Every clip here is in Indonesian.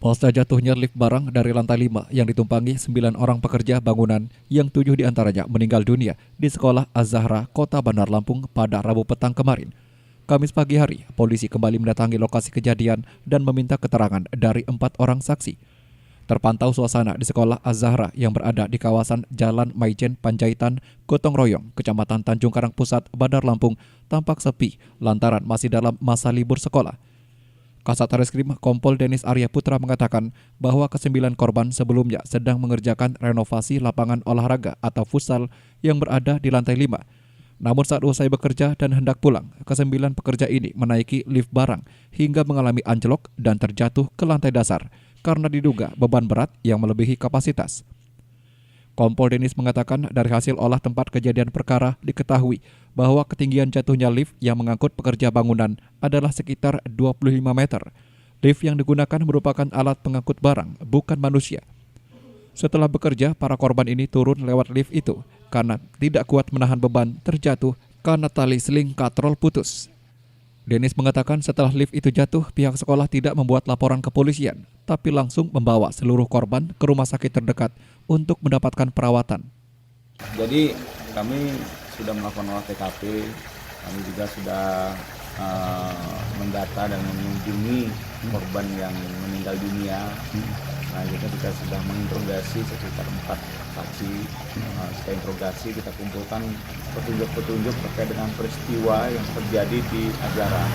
Pasca jatuhnya lift barang dari lantai 5 yang ditumpangi 9 orang pekerja bangunan yang 7 diantaranya meninggal dunia di Sekolah Az-Zahra, Kota Bandar Lampung pada Rabu petang kemarin. Kamis pagi hari, polisi kembali mendatangi lokasi kejadian dan meminta keterangan dari 4 orang saksi. Terpantau suasana di Sekolah Az-Zahra yang berada di kawasan Jalan Maijen Panjaitan, Gotong Royong, Kecamatan Tanjung Karang Pusat, Bandar Lampung, tampak sepi lantaran masih dalam masa libur sekolah. Kasat Reskrim Kompol Denis Arya Putra mengatakan bahwa ke-9 korban sebelumnya sedang mengerjakan renovasi lapangan olahraga atau futsal yang berada di lantai 5. Namun saat usai bekerja dan hendak pulang, ke-9 pekerja ini menaiki lift barang hingga mengalami anjlok dan terjatuh ke lantai dasar karena diduga beban berat yang melebihi kapasitas. Kompol Denis mengatakan dari hasil olah tempat kejadian perkara diketahui bahwa ketinggian jatuhnya lift yang mengangkut pekerja bangunan adalah sekitar 25 meter. Lift yang digunakan merupakan alat pengangkut barang, bukan manusia. Setelah bekerja, para korban ini turun lewat lift itu karena tidak kuat menahan beban terjatuh karena tali seling katrol putus. Denis mengatakan setelah lift itu jatuh, pihak sekolah tidak membuat laporan ke polisian, tapi langsung membawa seluruh korban ke rumah sakit terdekat untuk mendapatkan perawatan. Jadi kami sudah melakukan olah TKP, kami juga sudah mendata dan mengunjungi korban yang meninggal dunia. Nah, kita juga sudah menginterogasi sekitar 4 saksi. Setelah interogasi kita kumpulkan petunjuk-petunjuk terkait dengan peristiwa yang terjadi di Az-Zahra,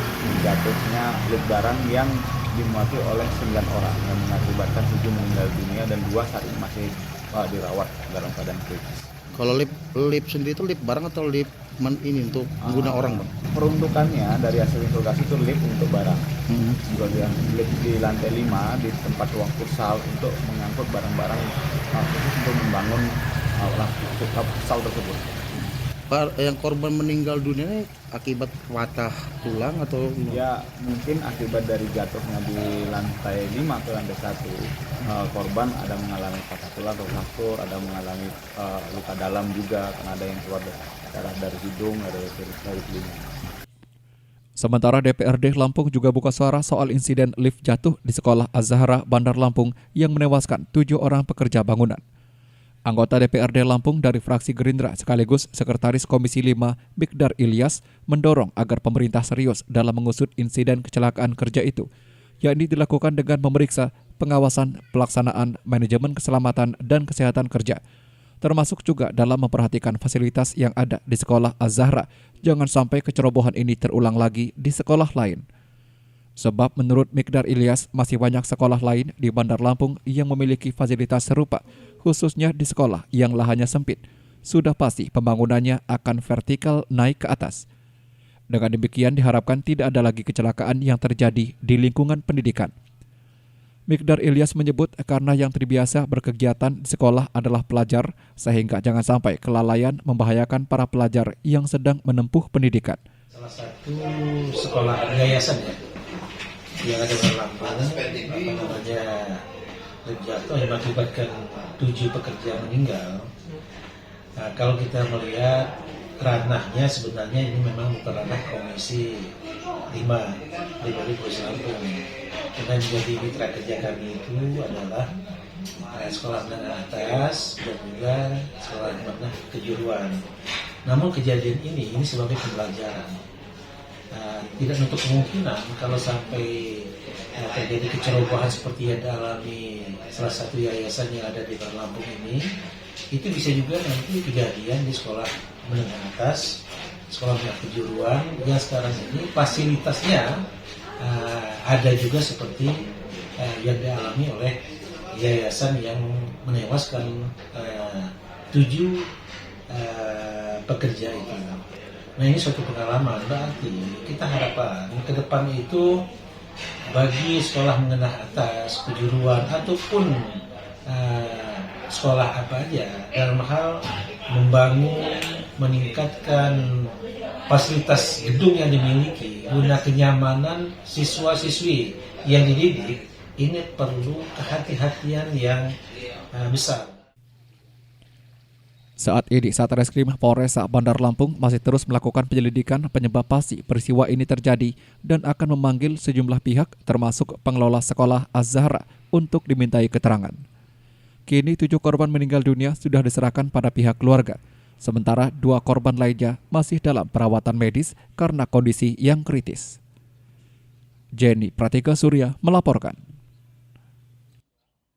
jatuhnya lift barang yang dimuati oleh 9 orang yang mengakibatkan 7 meninggal dunia dan 2 saat ini masih dirawat dalam keadaan kritis. Kalau lift sendiri itu lift barang atau lift ini untuk pengguna orang, Bang? Peruntukannya dari hasil interogasi itu lift untuk barang. Kemudian lift di lantai 5 di tempat ruang futsal untuk mengangkut barang-barang khusus untuk membangun futsal tersebut. Yang korban meninggal dunia ini akibat patah tulang atau? Ya, mungkin akibat dari jatuhnya di lantai 5 ke lantai 1. Korban ada mengalami patah tulang atau fraktur, ada mengalami luka dalam juga karena ada yang keluar darah dari hidung, dari telinga. Sementara DPRD Lampung juga buka suara soal insiden lift jatuh di Sekolah Az-Zahra, Bandar Lampung yang menewaskan 7 orang pekerja bangunan. Anggota DPRD Lampung dari fraksi Gerindra sekaligus Sekretaris Komisi 5 Mikdar Ilyas mendorong agar pemerintah serius dalam mengusut insiden kecelakaan kerja itu, yakni dilakukan dengan memeriksa pengawasan pelaksanaan manajemen keselamatan dan kesehatan kerja, termasuk juga dalam memperhatikan fasilitas yang ada di Sekolah Az-Zahra. Jangan sampai kecerobohan ini terulang lagi di sekolah lain. Sebab menurut Mikdar Ilyas masih banyak sekolah lain di Bandar Lampung yang memiliki fasilitas serupa, khususnya di sekolah yang lahannya sempit. Sudah pasti pembangunannya akan vertikal naik ke atas. Dengan demikian diharapkan tidak ada lagi kecelakaan yang terjadi di lingkungan pendidikan. Mikdar Ilyas menyebut karena yang terbiasa berkegiatan di sekolah adalah pelajar, sehingga jangan sampai kelalaian membahayakan para pelajar yang sedang menempuh pendidikan. Salah satu sekolah yayasan yang ada di Lampung, jatuh yang mengakibatkan 7 pekerja meninggal. Nah, kalau kita melihat ranahnya sebenarnya ini memang bukan ranah Komisi 5 dari Polisi Lampung. Karena menjadi mitra kerja kami itu adalah sekolah menengah atas dan juga sekolah menengah kejuruan. Namun kejadian ini sebagai pembelajaran. Tidak menutup kemungkinan kalau sampai terjadi kecerobohan seperti yang dialami salah satu yayasan yang ada di Bandar Lampung ini, itu bisa juga nanti kejadian di sekolah menengah atas, sekolah menengah kejuruan yang sekarang ini fasilitasnya ada juga seperti yang dialami oleh yayasan yang menewaskan 7 pekerja itu. Nah, ini suatu pengalaman, berarti kita harapkan ke depan itu bagi sekolah menengah atas, kejuruan ataupun sekolah apa aja dalam hal membangun, meningkatkan fasilitas gedung yang dimiliki guna kenyamanan siswa-siswi yang dididik, ini perlu kehati-hatian yang besar. Saat ini, Satreskrim Polres Bandar Lampung masih terus melakukan penyelidikan penyebab pasti peristiwa ini terjadi dan akan memanggil sejumlah pihak termasuk pengelola sekolah Az-Zahra, untuk dimintai keterangan. Kini 7 korban meninggal dunia sudah diserahkan pada pihak keluarga, sementara 2 korban lainnya masih dalam perawatan medis karena kondisi yang kritis. Jenny Pratika Surya melaporkan.